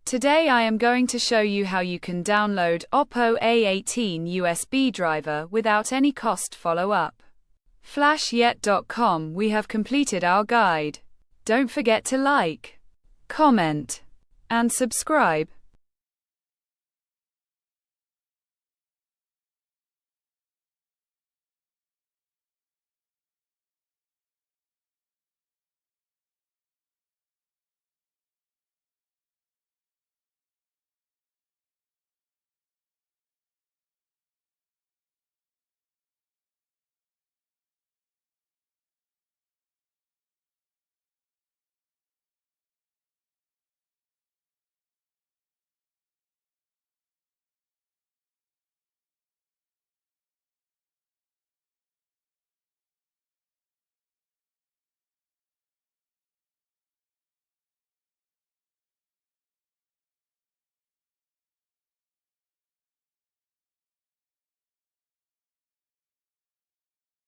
Today I am going to show you how you can download Oppo A18 USB driver without any cost. Follow up. Flashyet.com. We have completed our guide. Don't forget to like, comment, and subscribe.